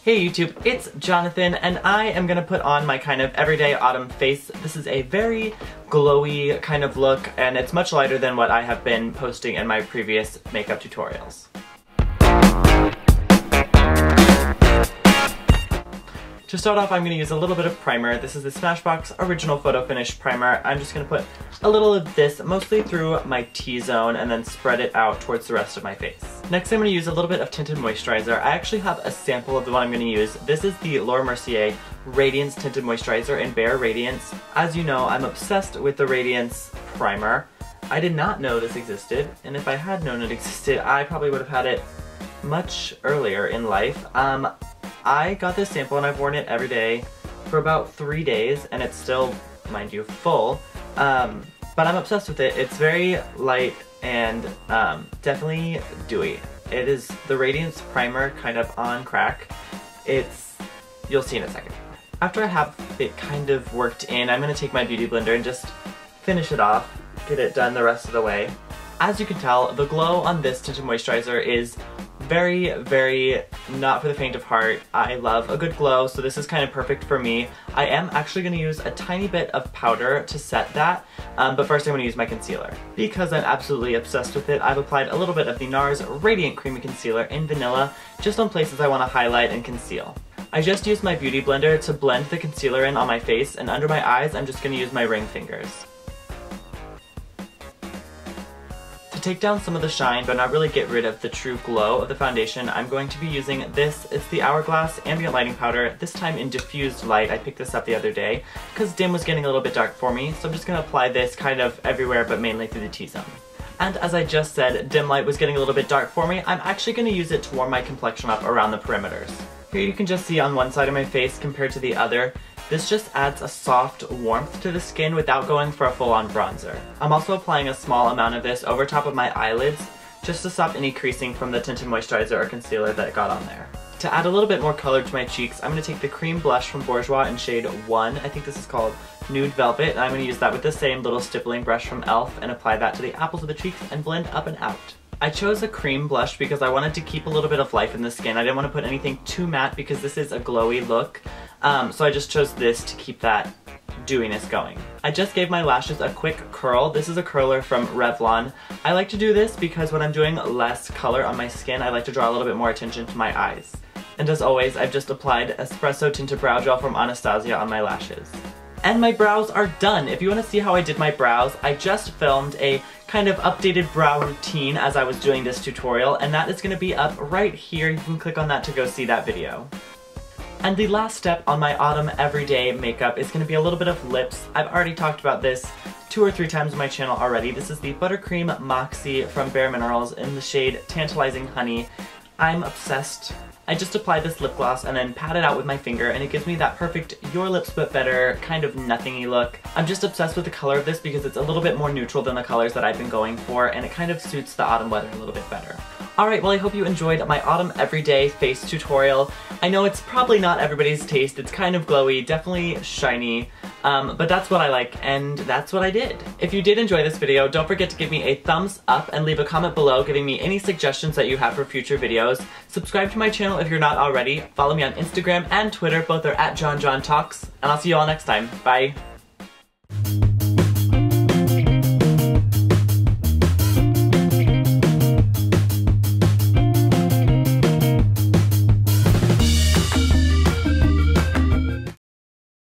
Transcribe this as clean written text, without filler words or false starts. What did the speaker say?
Hey YouTube, it's Jonathan, and I am gonna put on my kind of everyday autumn face. This is a very glowy kind of look, and it's much lighter than what I have been posting in my previous makeup tutorials. To start off, I'm going to use a little bit of primer. This is the Smashbox Original Photo Finish Primer. I'm just going to put a little of this mostly through my T-zone and then spread it out towards the rest of my face. Next, I'm going to use a little bit of Tinted Moisturizer. I actually have a sample of the one I'm going to use. This is the Mercier Radiance Tinted Moisturizer in Bare Radiance. As you know, I'm obsessed with the Radiance primer. I did not know this existed, and if I had known it existed, I probably would have had it much earlier in life. I got this sample and I've worn it every day for about 3 days, and it's still, mind you, full, but I'm obsessed with it. It's very light and definitely dewy. It is the Radiance primer kind of on crack. You'll see in a second. After I have it kind of worked in, I'm going to take my beauty blender and just finish it off, get it done the rest of the way. As you can tell, the glow on this tinted moisturizer is very, very not for the faint of heart. I love a good glow, so this is kind of perfect for me. I am actually going to use a tiny bit of powder to set that, but first I'm going to use my concealer. Because I'm absolutely obsessed with it, I've applied a little bit of the Nars Radiant Creamy Concealer in Vanilla, just on places I want to highlight and conceal. I just used my beauty blender to blend the concealer in on my face, and under my eyes I'm just going to use my ring fingers. To take down some of the shine but not really get rid of the true glow of the foundation, I'm going to be using this. It's the Hourglass Ambient Lighting Powder, this time in Diffused Light. I picked this up the other day because dim was getting a little bit dark for me, so I'm just going to apply this kind of everywhere but mainly through the T-zone. And as I just said, dim light was getting a little bit dark for me. I'm actually going to use it to warm my complexion up around the perimeters. Here you can just see on one side of my face compared to the other. This just adds a soft warmth to the skin without going for a full-on bronzer. I'm also applying a small amount of this over top of my eyelids just to stop any creasing from the tinted moisturizer or concealer that got on there. To add a little bit more color to my cheeks, I'm going to take the cream blush from Bourjois in shade 1. I think this is called Nude Velvet, and I'm going to use that with the same little stippling brush from e.l.f. and apply that to the apples of the cheeks and blend up and out. I chose a cream blush because I wanted to keep a little bit of life in the skin. I didn't want to put anything too matte because this is a glowy look, so I just chose this to keep that dewiness going. I just gave my lashes a quick curl. This is a curler from Revlon. I like to do this because when I'm doing less color on my skin, I like to draw a little bit more attention to my eyes. And as always, I've just applied Espresso Tinted Brow Gel from Anastasia on my lashes. And my brows are done. If you want to see how I did my brows, I just filmed a kind of updated brow routine as I was doing this tutorial, and that is going to be up right here. You can click on that to go see that video. And the last step on my autumn everyday makeup is going to be a little bit of lips. I've already talked about this 2 or 3 times on my channel already. This is the Buttercream Moxie from bareMinerals in the shade Tantalizing Honey. I'm obsessed. I just applied this lip gloss and then pat it out with my finger, and it gives me that perfect your lips but better kind of nothingy look. I'm just obsessed with the color of this because it's a little bit more neutral than the colors that I've been going for, and it kind of suits the autumn weather a little bit better. Alright, well I hope you enjoyed my autumn everyday face tutorial. I know it's probably not everybody's taste. It's kind of glowy, definitely shiny, but that's what I like, and that's what I did. If you did enjoy this video, don't forget to give me a thumbs up and leave a comment below giving me any suggestions that you have for future videos. Subscribe to my channel if you're not already. Follow me on Instagram and Twitter, both are at JonJonTalks, and I'll see you all next time. Bye!